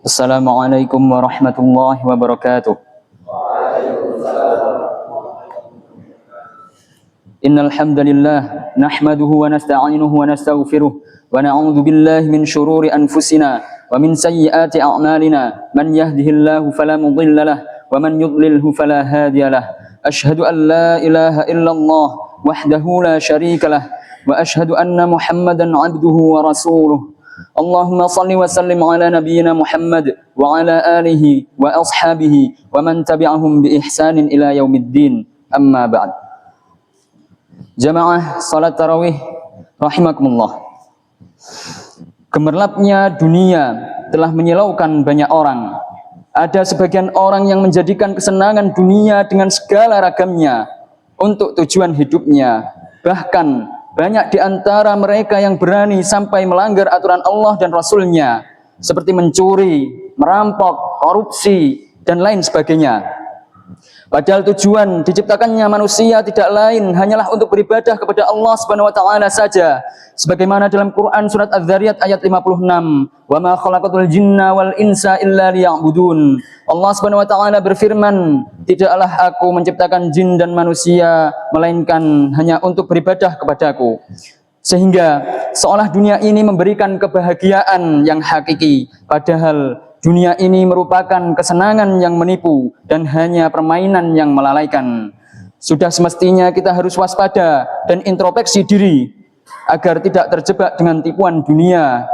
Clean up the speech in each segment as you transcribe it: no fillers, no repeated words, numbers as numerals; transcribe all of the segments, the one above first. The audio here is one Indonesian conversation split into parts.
Assalamualaikum warahmatullahi wabarakatuh. Innal hamdalillah nahmaduhu wa nasta'inuhu wa nastaghfiruh wa na'udzu billahi min shururi anfusina wa min sayyiati a'malina man yahdihillahu fala mudilla lahu wa man yudlilhu fala hadiya lahu. Asyhadu an la ilaha illallah wahdahu la syarika lahu wa asyhadu anna Muhammadan 'abduhu wa rasuluh. Allahumma salli wa sallim ala nabiyyina Muhammad wa ala alihi wa ashabihi wa man tabi'ahum bi ihsanin ila yaumiddin. Amma ba'd. Jamaah salat tarawih rahimakumullah. Gemerlapnya dunia telah menyilaukan banyak orang. Ada sebagian orang yang menjadikan kesenangan dunia dengan segala ragamnya untuk tujuan hidupnya. Bahkan banyak di antara mereka yang berani sampai melanggar aturan Allah dan Rasul-Nya, seperti mencuri, merampok, korupsi, dan lain sebagainya. Padahal tujuan diciptakannya manusia tidak lain hanyalah untuk beribadah kepada Allah Subhanahu wa taala saja. Sebagaimana dalam Quran surat Az-Zariyat ayat 56, "Wa ma khalaqatul jinna wal insa illa liya'budun." Allah Subhanahu wa taala berfirman, "Tidaklah aku menciptakan jin dan manusia melainkan hanya untuk beribadah kepadaku." Sehingga seolah dunia ini memberikan kebahagiaan yang hakiki, padahal dunia ini merupakan kesenangan yang menipu dan hanya permainan yang melalaikan. Sudah semestinya kita harus waspada dan introspeksi diri agar tidak terjebak dengan tipuan dunia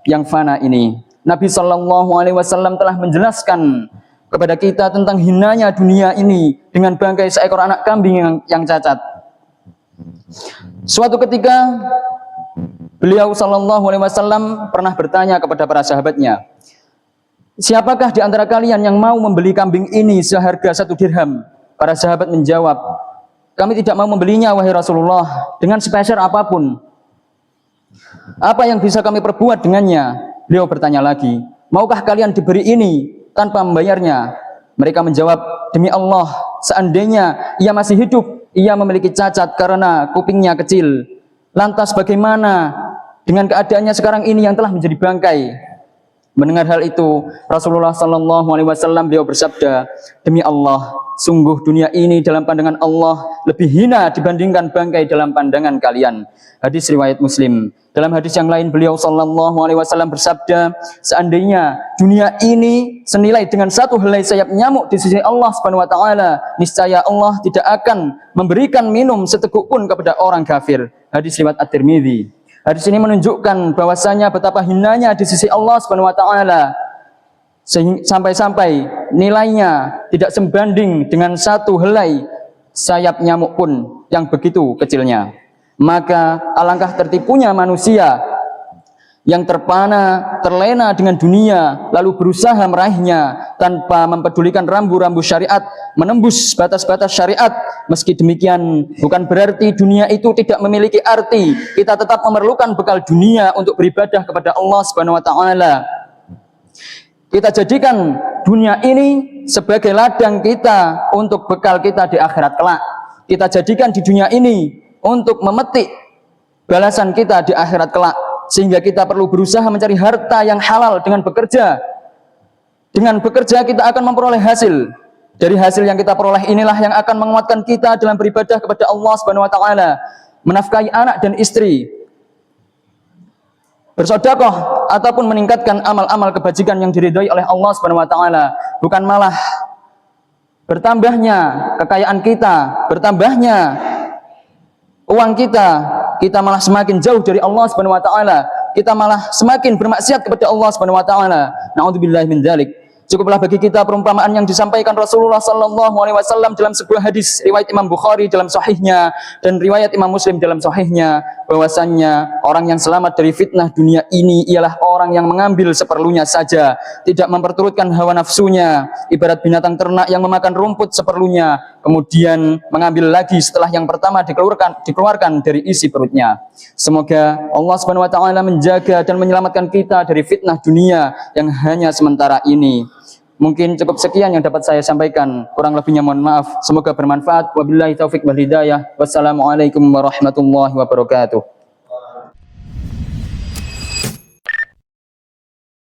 yang fana ini. Nabi SAW telah menjelaskan kepada kita tentang hinanya dunia ini dengan bangkai seekor anak kambing yang cacat. Suatu ketika beliau SAW pernah bertanya kepada para sahabatnya, "Siapakah di antara kalian yang mau membeli kambing ini seharga 1 dirham?" Para sahabat menjawab, "Kami tidak mau membelinya, wahai Rasulullah, dengan sepeser apapun." "Apa yang bisa kami perbuat dengannya?" Beliau bertanya lagi, "Maukah kalian diberi ini tanpa membayarnya?" Mereka menjawab, "Demi Allah, seandainya ia masih hidup, ia memiliki cacat karena kupingnya kecil. Lantas bagaimana dengan keadaannya sekarang ini yang telah menjadi bangkai?" Mendengar hal itu, Rasulullah SAW beliau bersabda, "Demi Allah, sungguh dunia ini dalam pandangan Allah lebih hina dibandingkan bangkai dalam pandangan kalian." Hadis riwayat Muslim. Dalam hadis yang lain beliau SAW bersabda, "Seandainya dunia ini senilai dengan 1 helai sayap nyamuk di sisi Allah Subhanahu wa taala, niscaya Allah tidak akan memberikan minum seteguk pun kepada orang kafir." Hadis riwayat At-Tirmidzi. Hadis ini menunjukkan bahwasanya betapa hinanya di sisi Allah Subhanahu wa taala, sampai-sampai nilainya tidak sebanding dengan 1 helai sayap nyamuk pun yang begitu kecilnya. Maka alangkah tertipunya manusia yang terlena dengan dunia lalu berusaha meraihnya tanpa mempedulikan rambu-rambu syariat, menembus batas-batas syariat. Meski demikian, bukan berarti dunia itu tidak memiliki arti. Kita tetap memerlukan bekal dunia untuk beribadah kepada Allah Subhanahu wa taala. Kita jadikan dunia ini sebagai ladang kita untuk bekal kita di akhirat kelak. Kita jadikan di dunia ini untuk memetik balasan kita di akhirat kelak. Sehingga kita perlu berusaha mencari harta yang halal dengan bekerja. Dengan bekerja kita akan memperoleh hasil. Dari hasil yang kita peroleh inilah yang akan menguatkan kita dalam beribadah kepada Allah Subhanahu wa taala, menafkahi anak dan istri, bersedekah ataupun meningkatkan amal-amal kebajikan yang diridhai oleh Allah Subhanahu wa taala, bukan malah bertambahnya kekayaan kita, bertambahnya uang kita malah semakin jauh dari Allah Subhanahu wa taala, kita malah semakin bermaksiat kepada Allah Subhanahu wa taala. Nauzubillahi min dzalik. Cukuplah bagi kita perumpamaan yang disampaikan Rasulullah SAW dalam sebuah hadis riwayat Imam Bukhari dalam sahihnya dan riwayat Imam Muslim dalam sahihnya, bahwasannya orang yang selamat dari fitnah dunia ini ialah orang yang mengambil seperlunya saja, tidak memperturutkan hawa nafsunya, ibarat binatang ternak yang memakan rumput seperlunya, kemudian mengambil lagi setelah yang pertama dikeluarkan dari isi perutnya. Semoga Allah Subhanahu wa taala menjaga dan menyelamatkan kita dari fitnah dunia yang hanya sementara ini. Mungkin cukup sekian yang dapat saya sampaikan. Kurang lebihnya mohon maaf. Semoga bermanfaat. Wabillahi taufik wal hidayah. Wassalamualaikum warahmatullahi wabarakatuh.